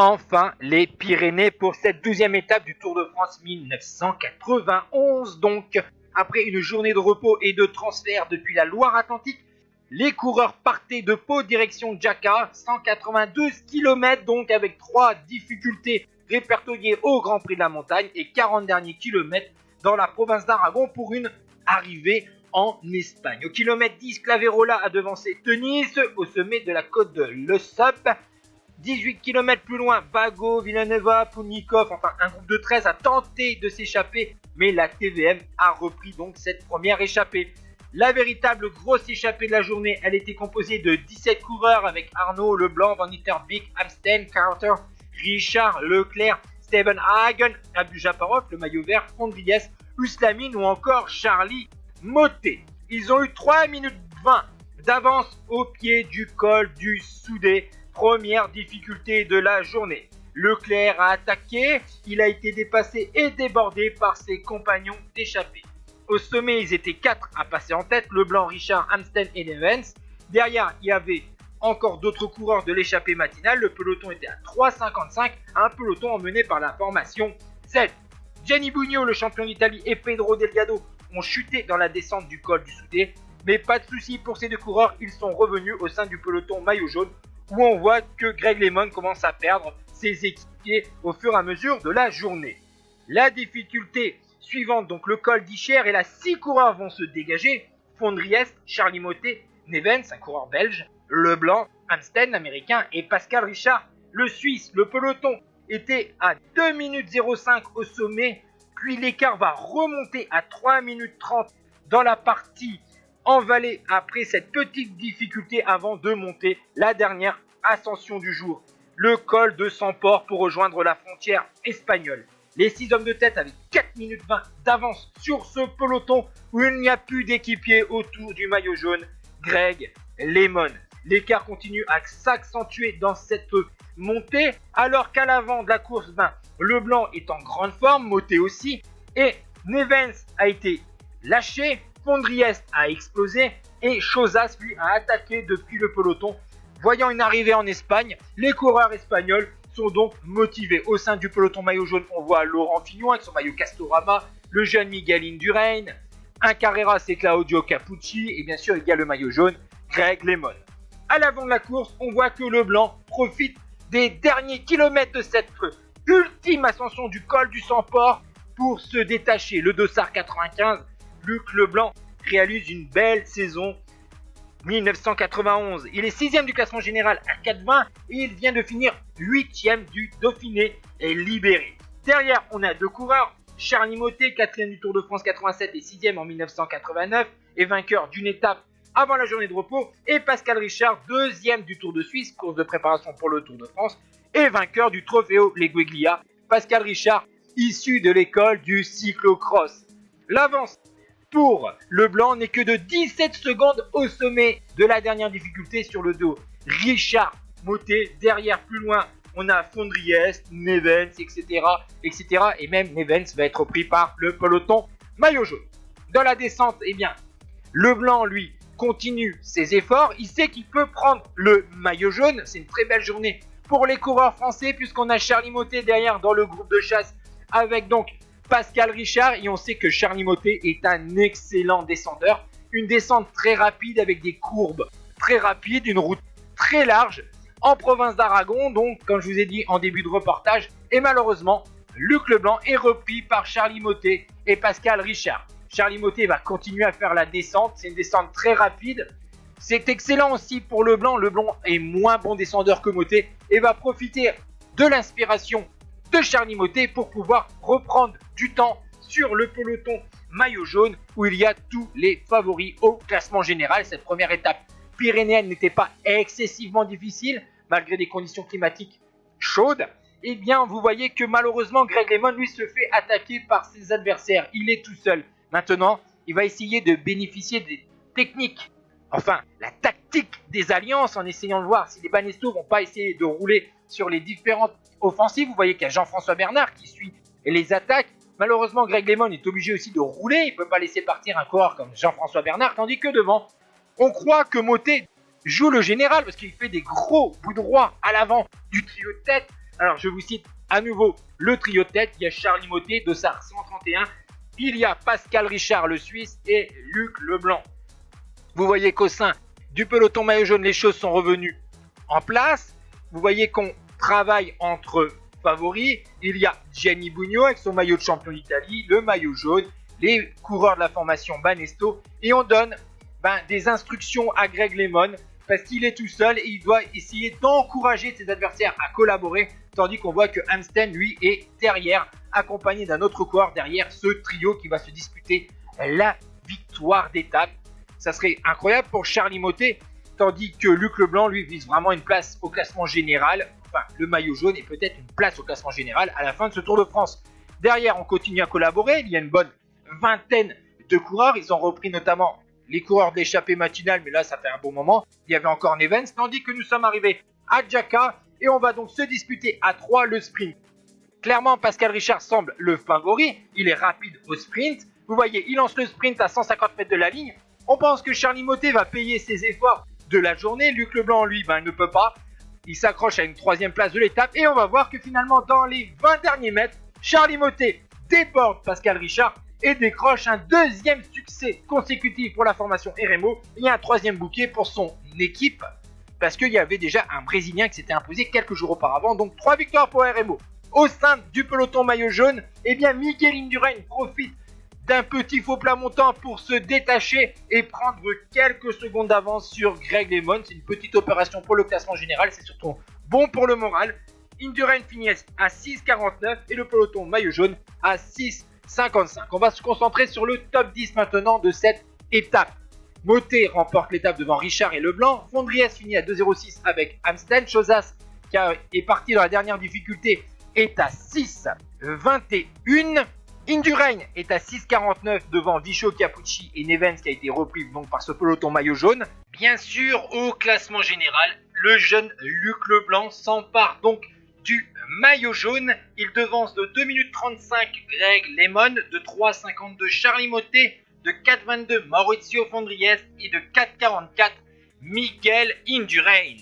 Enfin, les Pyrénées pour cette 12e étape du Tour de France 1991. Donc, après une journée de repos et de transfert depuis la Loire-Atlantique, les coureurs partaient de Pau direction Jaca, 192 km donc avec 3 difficultés répertoriées au Grand Prix de la Montagne et 40 derniers kilomètres dans la province d'Aragon pour une arrivée en Espagne. Au kilomètre 10, Claverola a devancé Tenis au sommet de la côte de Leusup. 18 km plus loin, Bago, Villanueva, Pounikov, enfin un groupe de 13 a tenté de s'échapper, mais la TVM a repris donc cette première échappée. La véritable grosse échappée de la journée, elle était composée de 17 coureurs avec Arnaud, Leblanc, Van Itterbeek, Amstel, Carter, Richard, Leclerc, Steven Hagen, Abdul Japarov, le maillot vert, Fondriès, Uslamine ou encore Charlie Motet. Ils ont eu 3 minutes 20 d'avance au pied du col du Soudé. Première difficulté de la journée. Leclerc a attaqué, il a été dépassé et débordé par ses compagnons d'échappée. Au sommet, ils étaient 4 à passer en tête, Leblanc, Richard, Amstel et Nevens. Derrière, il y avait encore d'autres coureurs de l'échappée matinale. Le peloton était à 3,55, un peloton emmené par la formation Z. Gianni Bugno, le champion d'Italie, et Pedro Delgado ont chuté dans la descente du col du Soudé. Mais pas de souci pour ces deux coureurs, ils sont revenus au sein du peloton maillot jaune, où on voit que Greg LeMond commence à perdre ses équipiers au fur et à mesure de la journée. La difficulté suivante, donc le col d'Icher, et là 6 coureurs vont se dégager. Fondriest, Charlie Motet, Nevens, un coureur belge, Leblanc, Amstel, l'américain, et Pascal Richard, le suisse. Le peloton était à 2 minutes 05 au sommet, puis l'écart va remonter à 3 minutes 30 dans la partie en vallée après cette petite difficulté avant de monter la dernière ascension du jour, le col de Samport pour rejoindre la frontière espagnole. Les 6 hommes de tête avaient 4 minutes 20 d'avance sur ce peloton où il n'y a plus d'équipiers autour du maillot jaune, Greg LeMond. L'écart continue à s'accentuer dans cette montée alors qu'à l'avant de la course, Leblanc est en grande forme, Motet aussi, et Nevens a été lâché. Fondriest a explosé et Chozas lui a attaqué depuis le peloton. Voyant une arrivée en Espagne, les coureurs espagnols sont donc motivés. Au sein du peloton maillot jaune, on voit Laurent Fignon avec son maillot Castorama, le jeune Miguel Indurain, un Carrera c'est Claudio Capucci et bien sûr il y a le maillot jaune Greg LeMond. À l'avant de la course, on voit que Leblanc profite des derniers kilomètres de cette ultime ascension du col du Samport pour se détacher. Le dossard 95, Luc Leblanc réalise une belle saison 1991. Il est 6ème du classement général à 4,20 et il vient de finir 8ème du Dauphiné et libéré. Derrière, on a 2 coureurs. Charlie Motet, 4ème du Tour de France 87 et 6ème en 1989 et vainqueur d'une étape avant la journée de repos. Et Pascal Richard, 2ème du Tour de Suisse, course de préparation pour le Tour de France et vainqueur du Trofeo Leguiglia. Pascal Richard, issu de l'école du cyclocross. L'avance pour Leblanc n'est que de 17 secondes au sommet de la dernière difficulté sur le dos. Richard Motet, derrière plus loin, on a Fondriest, Nevens, etc. Et même Nevens va être pris par le peloton maillot jaune. Dans la descente, Leblanc, lui, continue ses efforts. Il sait qu'il peut prendre le maillot jaune. C'est une très belle journée pour les coureurs français puisqu'on a Charlie Motet derrière dans le groupe de chasse avec donc Pascal Richard, et on sait que Charlie Motet est un excellent descendeur. Une descente très rapide avec des courbes très rapides, une route très large en province d'Aragon, donc comme je vous ai dit en début de reportage. Et malheureusement, Luc Leblanc est repris par Charlie Motet et Pascal Richard. Charlie Motet va continuer à faire la descente, c'est une descente très rapide. C'est excellent aussi pour Leblanc. Leblanc est moins bon descendeur que Motet et va profiter de l'inspiration de Charlie Motet pour pouvoir reprendre du temps sur le peloton maillot jaune où il y a tous les favoris au classement général. Cette première étape pyrénéenne n'était pas excessivement difficile malgré des conditions climatiques chaudes. Vous voyez que malheureusement Greg LeMond lui se fait attaquer par ses adversaires. Il est tout seul. Maintenant, il va essayer de bénéficier des techniques, enfin la tactique des alliances en essayant de voir si les Banesto vont pas essayer de rouler sur les différentes offensives. Vous voyez qu'il y a Jean-François Bernard qui suit les attaques. Malheureusement, Greg LeMond est obligé aussi de rouler. Il ne peut pas laisser partir un coureur comme Jean-François Bernard. Tandis que devant, on croit que Motet joue le général parce qu'il fait des gros bouts droits à l'avant du trio de tête. Alors je vous cite à nouveau le trio de tête. Il y a Charlie Mottet, Dossard 131. Il y a Pascal Richard le Suisse et Luc Leblanc. Vous voyez qu'au sein du peloton maillot jaune, les choses sont revenues en place. Vous voyez qu'on travaille entre favoris. Il y a Gianni Bugno avec son maillot de champion d'Italie, le maillot jaune, les coureurs de la formation Banesto. Et on donne des instructions à Greg LeMond parce qu'il est tout seul et il doit essayer d'encourager ses adversaires à collaborer. Tandis qu'on voit que Amstel, lui, est derrière, accompagné d'un autre coureur derrière ce trio qui va se disputer la victoire d'étape. Ça serait incroyable pour Charlie Mottet, tandis que Luc Leblanc, lui, vise vraiment une place au classement général, enfin le maillot jaune et peut-être une place au classement général à la fin de ce Tour de France. Derrière, on continue à collaborer, il y a une bonne vingtaine de coureurs, ils ont repris notamment les coureurs de l'échappée matinale, mais là ça fait un bon moment, il y avait encore Nevens, tandis que nous sommes arrivés à Jaca et on va donc se disputer à 3 le sprint. Clairement, Pascal Richard semble le favori, il est rapide au sprint, vous voyez, il lance le sprint à 150 mètres de la ligne. On pense que Charlie Mottet va payer ses efforts de la journée. Luc Leblanc, lui, ne peut pas. Il s'accroche à une 3e place de l'étape. Et on va voir que finalement, dans les 20 derniers mètres, Charlie Mottet déborde Pascal Richard et décroche un 2e succès consécutif pour la formation RMO. Il y a un 3e bouquet pour son équipe parce qu'il y avait déjà un Brésilien qui s'était imposé quelques jours auparavant. Donc 3 victoires pour RMO. Au sein du peloton maillot jaune, eh bien Miguel Indurain profite d'un petit faux plat montant pour se détacher et prendre quelques secondes d'avance sur Greg LeMond. C'est une petite opération pour le classement général, c'est surtout bon pour le moral. Indurain finit à 6,49 et le peloton maillot jaune à 6,55. On va se concentrer sur le top 10 maintenant de cette étape. Mottet remporte l'étape devant Richard et Leblanc. Fondriès finit à 2,06 avec Amstel. Chozas, qui est parti dans la dernière difficulté, est à 6,21. Indurain est à 6,49 devant Vichot, Capucci et Nevens qui a été repris donc par ce peloton maillot jaune. Bien sûr, au classement général, le jeune Luc Leblanc s'empare donc du maillot jaune. Il devance de 2 minutes 35 Greg LeMond, de 3,52 Charlie Mottet, de 4,22 Maurizio Fondriès et de 4,44 Miguel Indurain.